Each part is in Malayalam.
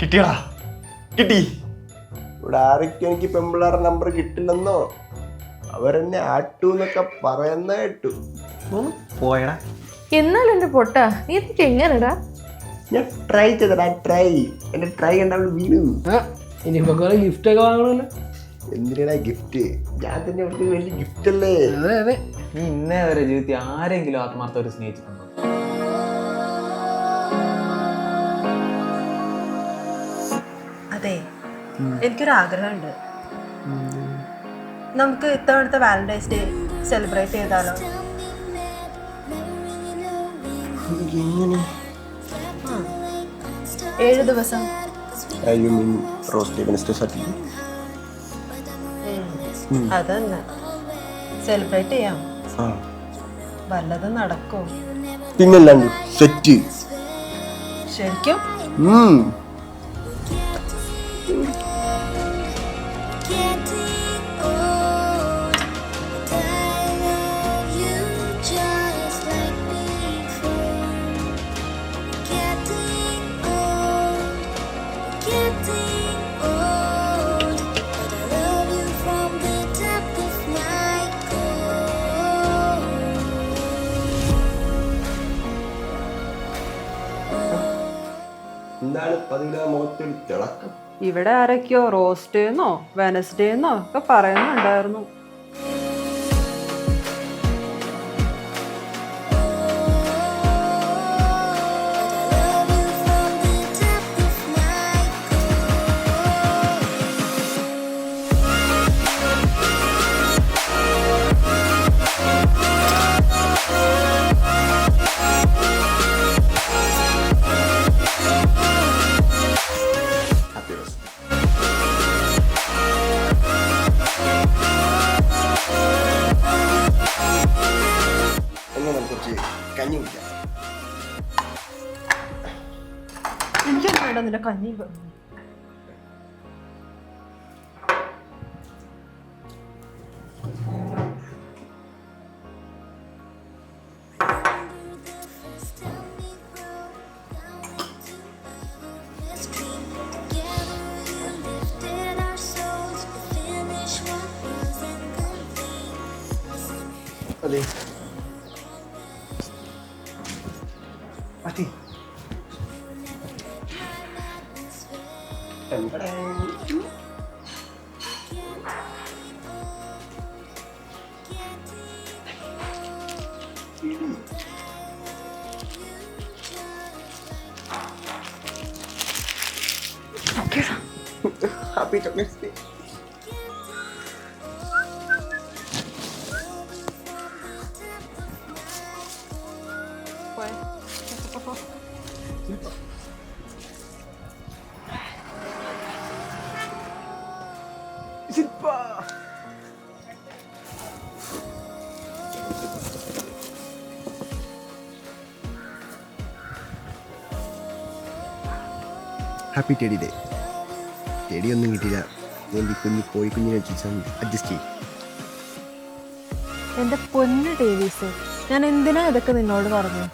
കിട്ടിയടാ, കിട്ടി. ഇവിടെ ആരൊക്കെ എനിക്ക് പെമ്പിള്ളാരുടെ നമ്പർ കിട്ടില്ലെന്നോ അവരെന്നെ ആട്ടൂന്നൊക്കെ പറയുന്ന കേട്ടു. പോയടാ. എന്നാലും എന്റെ പൊട്ട നീ എനിക്ക് എങ്ങനെടാ? ഞാൻ ട്രൈ ചെയ്തടാ, ട്രൈ. എന്റെ ട്രൈ കണ്ടവൾ വീണു. ഇനിയിപ്പോ ഗിഫ്റ്റ് ഒക്കെ വാങ്ങണമല്ലോ. എന്തിനാ ഗിഫ്റ്റ്? ഞാൻ തന്നെ അവർക്ക് വലിയ ഗിഫ്റ്റ് അല്ലേ. അതെ അതെ. നീ ഇന്നേ വരെ ജീവിതത്തിൽ ആരെങ്കിലും ആത്മാർത്ഥമായിട്ട് സ്നേഹിച്ചിട്ടുണ്ടോ? അതെ, എനിക്കൊരു ആഗ്രഹമുണ്ട്. നമുക്ക് ഇത്തവണത്തെ വാലന്റൈൻസ് ഡേ സെലിബ്രേറ്റ് ചെയ്താലോ? എങ്ങനെ? 7 ദിവസം. അതന്നെ സെലിബ്രേറ്റ് ചെയ്യാം. വല്ലതും നടക്കോ? പിന്നല്ലാണ്ട് സെറ്റ്. ശരിക്കും എന്താണ് പതിവിലെ മുഖത്തിൽ തിളക്കം? ഇവിടെ ആരൊക്കെയോ റോസ്റ്റേന്നോ വെനസ്ഡേന്നോ ഒക്കെ പറയുന്നുണ്ടായിരുന്നു. കഞ്ഞി കുടിക്കാം. എനിക്കും വേണ്ട നിന്റെ കഞ്ഞി. അതെ happy chocolate day. Happy teddy day. ടെഡിയൊന്നും കിട്ടിയില്ല. എൻ്റെ കുഞ്ഞ് കോഴിക്കുഞ്ഞിനെ വെച്ച് അഡ്ജസ്റ്റ് ചെയ്യും. എന്റെ പൊന്ന് ഡേവീസ്, ഞാൻ എന്തിനാ ഇതൊക്കെ നിന്നോട് പറഞ്ഞു?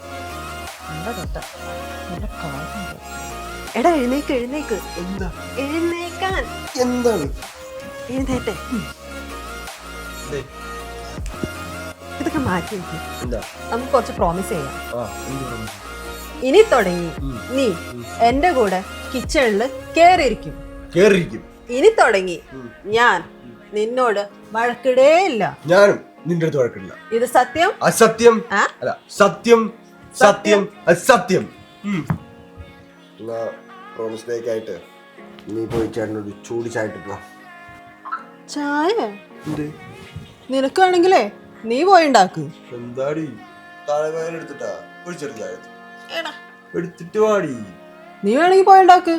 എടാ എഴുന്നേക്ക് എഴുന്നേക്ക്. എന്താ? എഴുന്നേക്കാൻ. എന്താണ്? എഴുന്നേറ്റെ. ഇതൊക്കെ മാറ്റി വെക്കും. എന്താ? നമുക്ക് കുറച്ച് പ്രോമിസ് ചെയ്യാം. എന്ത്? ഇനി തുടങ്ങി നീ എന്റെ കൂടെ കിച്ചണില് കേറിയിരിക്കും. ഇനി തുടങ്ങി ഞാൻ നിന്നോട് വഴക്കിടേയില്ല. ഞാനും നിന്റെ അടുത്ത് വഴക്കില്ല. ഇത് സത്യം? അസത്യം. അല്ല, സത്യം സത്യം അസത്യം. പ്രോമിസ് ഡേക്ക് ആയിട്ട് നീ പോയി ചേട്ടനോട് ചൂട് ചായ ഇട്ടിട്ടോ. ചായ നിനക്കാണെങ്കിലേ നീ പോയി ഉണ്ടാക്ക്. എന്താടി തലവേദന എടുത്തിട്ടാ? ഒരു ചെറിയ ചായ എടുത്തിട്ട് വാടി. നീ വേണമെങ്കിൽ പോയി ഉണ്ടാക്ക്.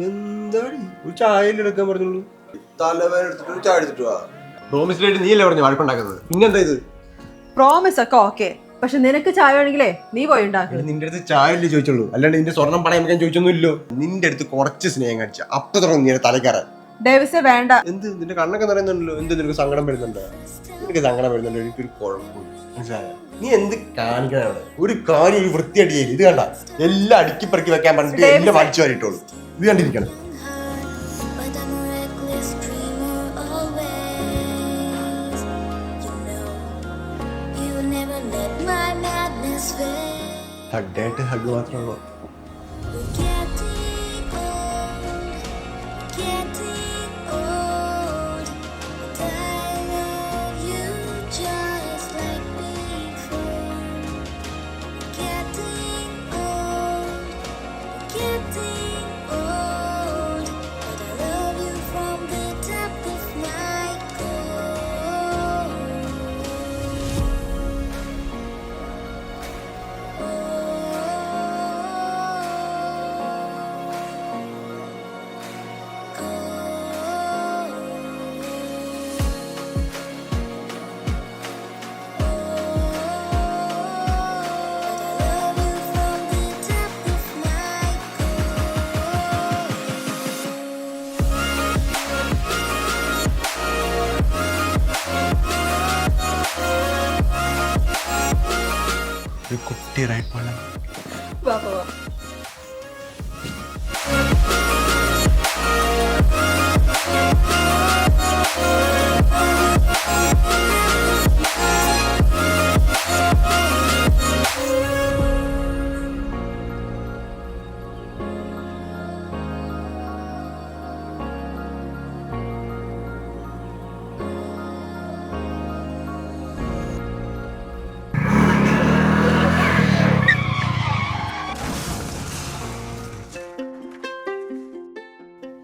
എന്താടി ഒരു ചായ എടുക്കാൻ പറഞ്ഞുള്ളൂ. തലവേദന എടുത്തിട്ട് ഒരു ചായ എടുത്തിട്ട് വാ. പ്രോമിസ് ഡേറ്റ് നീ അല്ലേ പറഞ്ഞു വഴക്കുണ്ടാക്കുന്നത്? പിന്നെന്താ ഇത്? പ്രോമിസ് ഒക്കെ ഓക്കെ, പക്ഷെ നിനക്ക് ചായ വേണമെങ്കിലേ നീ പോയി ഉണ്ടാക്ക്. നിന്റെ അടുത്ത് ചായ അല്ലേ ചോദിച്ചുള്ളൂ, അല്ലാണ്ട് നിന്റെ സ്വർണം പണയം വെക്കാൻ ചോദിച്ചൊന്നുമില്ലോ. നിന്റെ അടുത്ത് കുറച്ച് സ്നേഹം കാണിച്ച അപ്പൊ തുടങ്ങും നീ തലക്കാരൻ. ഡേവിസേ വേണ്ട. എന്ത് നിന്റെ കണ്ണൊക്കെ നിറയുന്നുണ്ടല്ലോ? എന്ത് നിനക്ക് സങ്കടം വരുന്നുണ്ട്? നിനക്ക് സങ്കടം വരുന്നുണ്ട്? എനിക്കൊരു കുഴപ്പമില്ല, മനസ്സിലായോ? നീ എന്ത് കാണിക്കണം അവിടെ? ഒരു കാര്യം ഒരു വൃത്തിയായിട്ട് ചെയ്യില്ല. ഇത് കണ്ട എല്ലാം അടുക്കി പെറുക്കി വെക്കാൻ പറഞ്ഞിട്ട് എല്ലാം വലിച്ചു വാരിട്ടോളൂ. ഇത് കണ്ടിരിക്കണം. But I'm a reckless dreamer always. You know, you never let my madness fade. ഹഗ്ഗായിട്ട് ഹഗ് മാത്രമേ ഉള്ളൂ. We're getting old. But I love you just like before. Getting old. But I love you from the depth of my core. ഒരു കുട്ടി റൈഡ് പോലെ. വാ വാ വാ.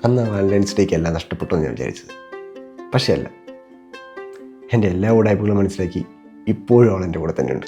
അന്ന് വാലന്റൈൻസ് ഡേക്ക് എല്ലാം നഷ്ടപ്പെട്ടു എന്ന് ഞാൻ വിചാരിച്ചത്. പക്ഷേ അല്ല, എൻ്റെ എല്ലാ ഉടായ്പകളും മനസ്സിലാക്കി ഇപ്പോഴും അവൾ എൻ്റെ കൂടെ തന്നെയുണ്ട്.